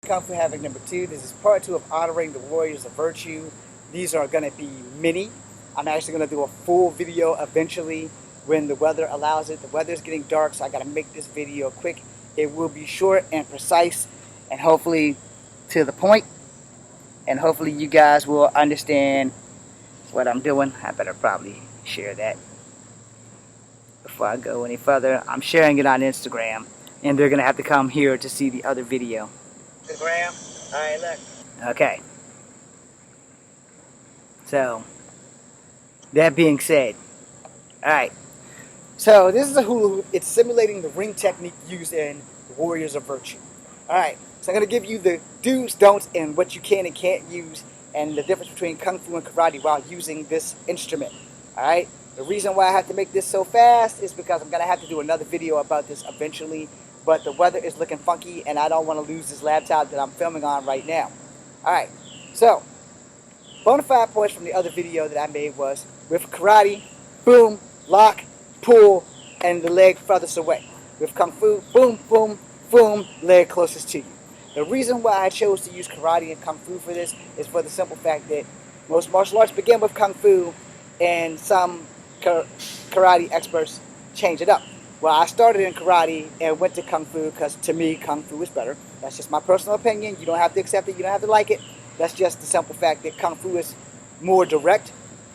Kung Fu Havoc number 2. This is part 2 of honoring the warriors of virtue. These are going to be mini. I'm actually going to do a full video eventually when the weather allows it. The weather is getting dark, so I got to make this video quick. It will be short and precise and hopefully to the point. And hopefully you guys will understand what I'm doing. I better probably share that before I go any further. I'm sharing it on Instagram, and they're going to have to come here to see the other video. Instagram? Alright, look. Okay. So, that being said, alright. So, this is a hula hoop. It's simulating the ring technique used in the Warriors of Virtue. Alright, so I'm going to give you the do's, don'ts, and what you can and can't use, and the difference between Kung Fu and Karate while using this instrument. Alright? The reason why I have to make this so fast is because I'm going to have to do another video about this eventually, but the weather is looking funky and I don't want to lose this laptop that I'm filming on right now. Alright, so, bona fide points from the other video that I made was, with Karate, boom, lock, pull, and the leg furthest away. With Kung Fu, boom, boom, boom, leg closest to you. The reason why I chose to use Karate and Kung Fu for this is for the simple fact that most martial arts begin with Kung Fu and some Karate experts change it up. Well, I started in Karate and went to Kung Fu because to me, Kung Fu is better. That's just my personal opinion. You don't have to accept it. You don't have to like it. That's just the simple fact that Kung Fu is more direct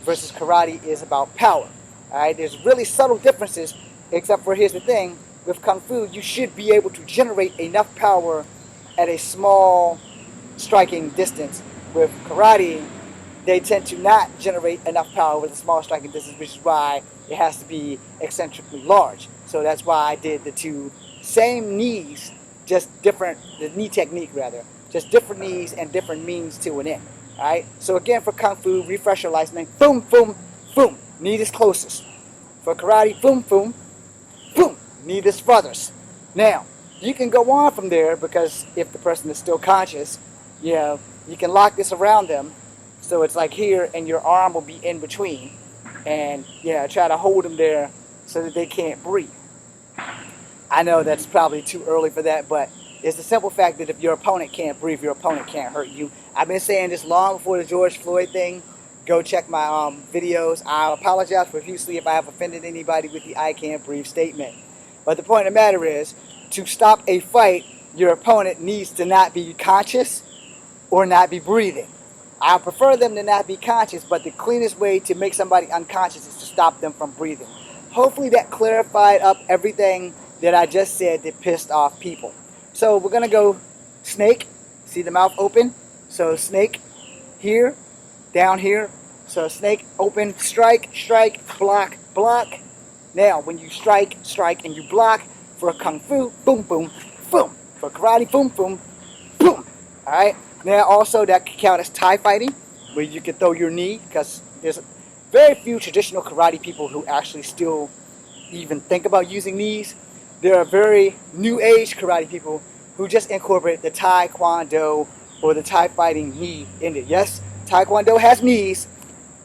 versus Karate is about power. Alright, there's really subtle differences, except for here's the thing. With Kung Fu, you should be able to generate enough power at a small striking distance. With Karate, they tend to not generate enough power with a small striking distance, which is why it has to be eccentrically large. So that's why I did the two same knees, just different, the knee technique rather, just different knees and different means to an end. Alright, so again for Kung Fu, refresh your listening, boom, boom, boom, knee is closest. For Karate, boom, boom, boom, knee is furthest. Now, you can go on from there because if the person is still conscious, you know, you can lock this around them. So it's like here and your arm will be in between. And yeah, try to hold them there so that they can't breathe. I know that's probably too early for that, but it's the simple fact that if your opponent can't breathe, your opponent can't hurt you. I've been saying this long before the George Floyd thing. Go check my videos. I apologize profusely if I have offended anybody with the I can't breathe statement. But the point of the matter is, to stop a fight, your opponent needs to not be conscious or not be breathing. I prefer them to not be conscious, but the cleanest way to make somebody unconscious is to stop them from breathing. Hopefully that clarified up everything that I just said that pissed off people. So we're going to go snake. See the mouth open? So snake here, down here. So snake, open, strike, strike, block, block. Now when you strike, strike, and you block, for Kung Fu, boom, boom, boom. For Karate, boom, boom, boom. Alright? Now also that can count as Thai fighting, where you can throw your knee, because there's very few traditional Karate people who actually still even think about using knees. There are very new age Karate people who just incorporate the Taekwondo or the Thai fighting knee in it. Yes, Taekwondo has knees.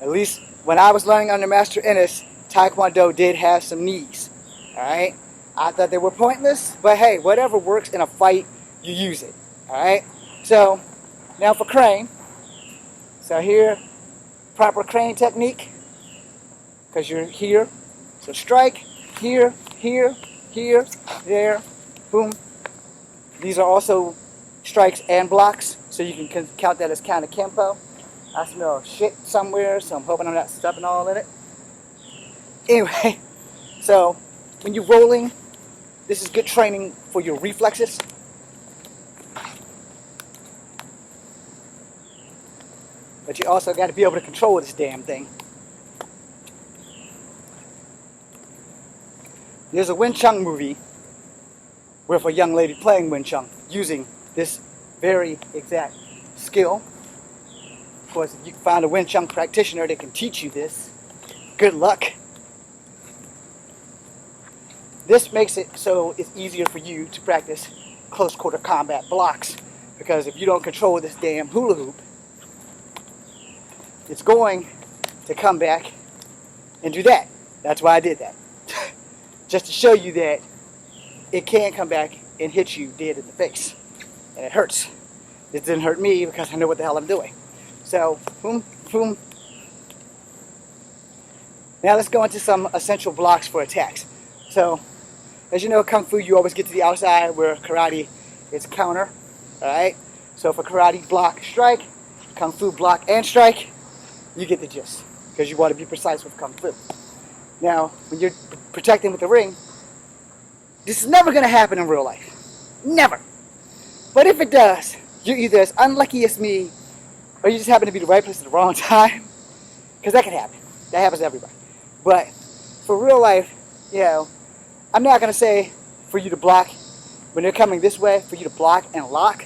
At least when I was learning under Master Ennis, Taekwondo did have some knees. Alright? I thought they were pointless, but hey, whatever works in a fight, you use it. Alright? So, now for crane. So here, proper crane technique, because you're here. So strike, here, here, here, there, boom. These are also strikes and blocks, so you can count that as kind of Kempo. I smell shit somewhere, so I'm hoping I'm not stepping all in it. Anyway, so when you're rolling, this is good training for your reflexes. But you also got to be able to control this damn thing. There's a Wing Chun movie with a young lady playing Wing Chun using this very exact skill. Of course, if you can find a Wing Chun practitioner that can teach you this, good luck. This makes it so it's easier for you to practice close quarter combat blocks, because if you don't control this damn hula hoop, it's going to come back and do that. That's why I did that. Just to show you that it can come back and hit you dead in the face. And it hurts. It didn't hurt me because I know what the hell I'm doing. So, boom, boom. Now let's go into some essential blocks for attacks. So, as you know, Kung Fu, you always get to the outside, where Karate is counter. Alright? So for Karate, block, strike. Kung Fu, block and strike. You get the gist, because you want to be precise with Kung Fu. Now, when you're protecting with the ring, this is never going to happen in real life. Never. But if it does, you're either as unlucky as me, or you just happen to be the right place at the wrong time. Because that can happen. That happens to everybody. But for real life, you know, I'm not going to say for you to block when they're coming this way, for you to block and lock.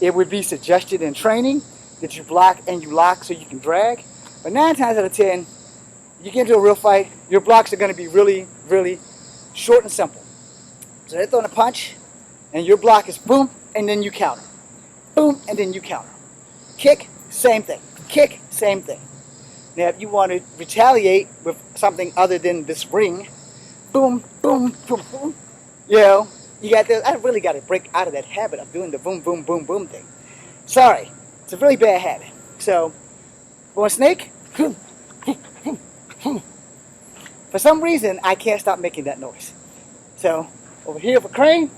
It would be suggested in training that you block and you lock so you can drag. But 9 times out of 10, you get into a real fight, your blocks are going to be really, really short and simple. So they're throwing a punch, and your block is boom, and then you counter. Boom, and then you counter. Kick, same thing. Kick, same thing. Now, if you want to retaliate with something other than this ring, boom, boom, boom, boom, you know, you got this. I really got to break out of that habit of doing the boom, boom, boom, boom thing. Sorry, it's a really bad habit. So, for a snake, for some reason, I can't stop making that noise. So, over here for crane,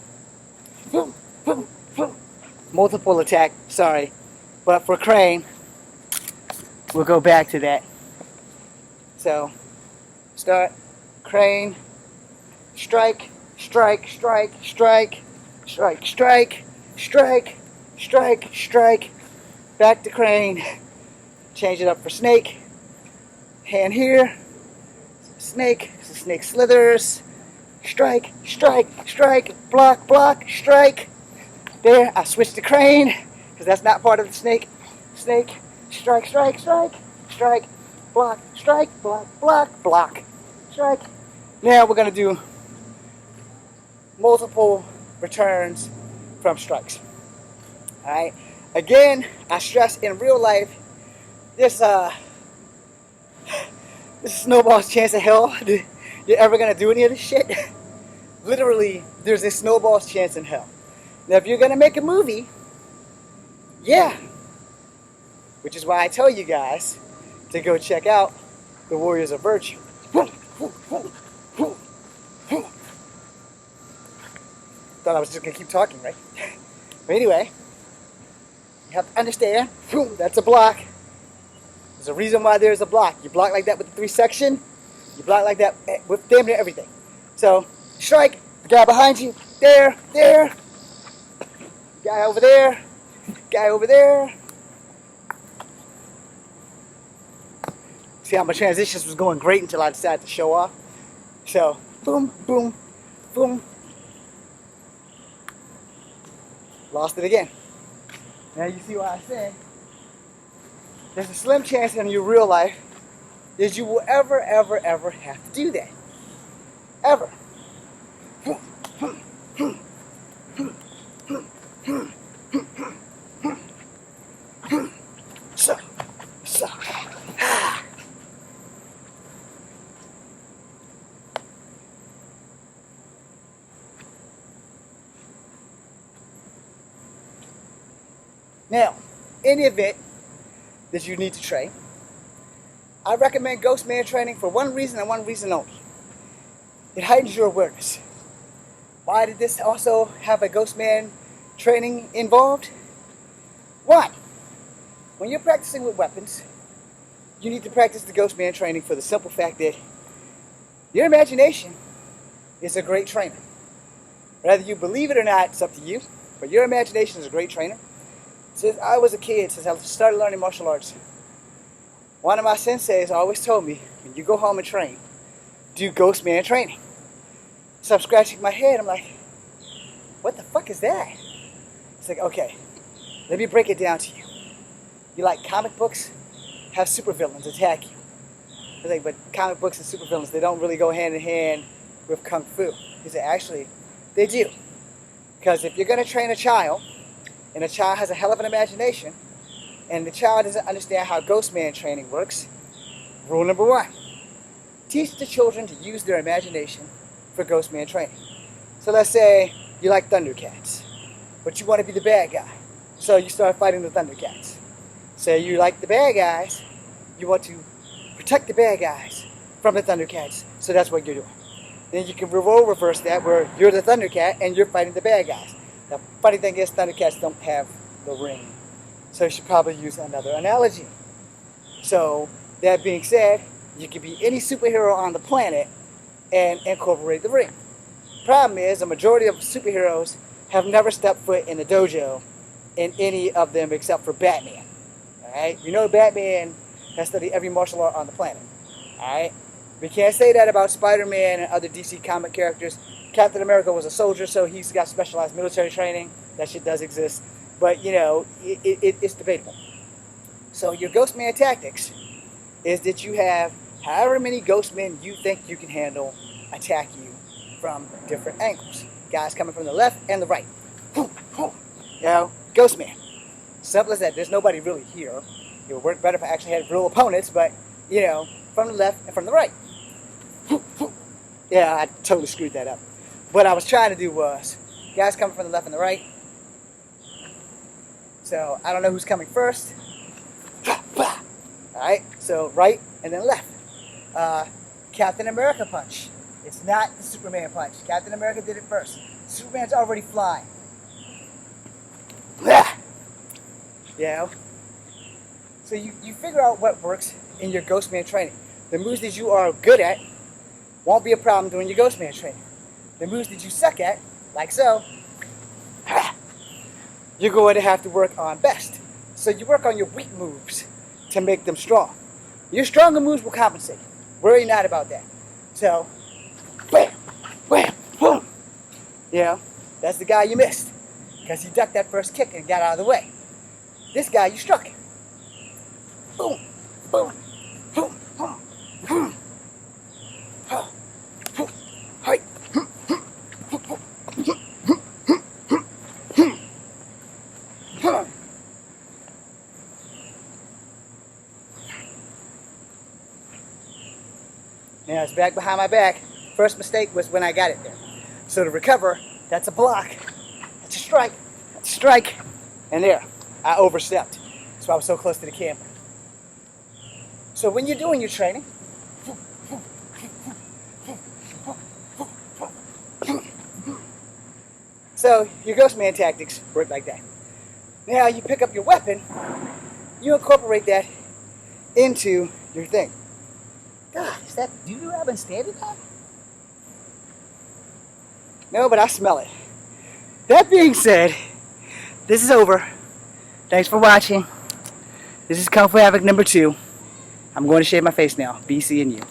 multiple attack, sorry. But for crane, we'll go back to that. So, start, crane, strike, strike, strike, strike, strike, strike, strike, strike, strike, back to crane, change it up for snake, hand here, snake, so snake slithers, strike, strike, strike, block, block, strike, there, I switch to crane, because that's not part of the snake, snake, strike, strike, strike, strike, block, strike, block, block, block, strike. Now we're going to do multiple returns from strikes. Alright, again, I stress in real life, this snowball's chance of hell. You're ever going to do any of this shit? Literally, there's a snowball's chance in hell. Now, if you're going to make a movie, yeah. Which is why I tell you guys to go check out The Warriors of Virtue. Thought I was just going to keep talking, right? But anyway, you have to understand, that's a block. There's a reason why there's a block. You block like that with the 3 section. You block like that with damn near everything. So, strike, the guy behind you, there, there. Guy over there, guy over there. See how my transitions was going great until I decided to show off. So, boom, boom, boom. Lost it again. Now you see why I say there's a slim chance in your real life that you will ever have to do that. Ever. So. Now, in the event that you need to train, I recommend Ghost Man training for one reason and one reason only. It heightens your awareness. Why did this also have a Ghost Man training involved? One, when you're practicing with weapons, you need to practice the Ghost Man training for the simple fact that your imagination is a great trainer. Whether you believe it or not, it's up to you, but your imagination is a great trainer. Since I was a kid, since I started learning martial arts, one of my senseis always told me, when you go home and train, do Ghost Man training. So I'm scratching my head, I'm like, what the fuck is that? It's like, okay, let me break it down to you. You like comic books? Have supervillains attack you. It's like, but comic books and supervillains, they don't really go hand in hand with Kung Fu. He said, actually, they do. Because if you're going to train a child, and the child has a hell of an imagination, and the child doesn't understand how Ghost Man training works, rule number 1, teach the children to use their imagination for Ghost Man training. So let's say you like Thundercats, but you want to be the bad guy. So you start fighting the Thundercats. So you like the bad guys, you want to protect the bad guys from the Thundercats. So that's what you're doing. Then you can reverse that where you're the Thundercat and you're fighting the bad guys. The funny thing is Thundercats don't have the ring. So you should probably use another analogy. So that being said, you can be any superhero on the planet and incorporate the ring. Problem is, the majority of superheroes have never stepped foot in the dojo in any of them except for Batman. Alright? You know Batman has studied every martial art on the planet. Alright? We can't say that about Spider-Man and other DC comic characters. Captain America was a soldier, so he's got specialized military training. That shit does exist. But, you know, it's debatable. So your Ghostman tactics is that you have however many Ghostmen you think you can handle attack you from different angles. Guys coming from the left and the right. You know, Ghostman. Simple as that. There's nobody really here. It would work better if I actually had real opponents, but, you know, from the left and from the right. Yeah, I totally screwed that up. What I was trying to do was, guys coming from the left and the right. So, I don't know who's coming first. Alright, so right and then left. Captain America punch. It's not the Superman punch. Captain America did it first. Superman's already flying. You know? So you figure out what works in your Ghostman training. The moves that you are good at won't be a problem during your Ghostman training. The moves that you suck at, like so, you're going to have to work on best. So you work on your weak moves to make them strong. Your stronger moves will compensate. Worry not about that. So, wham, wham, boom. You know, that's the guy you missed. Because he ducked that first kick and got out of the way. This guy, you struck him. Boom, boom, boom, boom, boom. Now it's back behind my back. First mistake was when I got it there. So to recover, that's a block. That's a strike. That's a strike. And there, I overstepped. That's why I was so close to the camera. So when you're doing your training, so your Ghostman tactics work like that. Now you pick up your weapon, you incorporate that into your thing. God, is that doo-doo I've been standing on? No, but I smell it. That being said, this is over. Thanks for watching. This is Kung Fu Havoc number 2. I'm going to shave my face now. Be seeing you.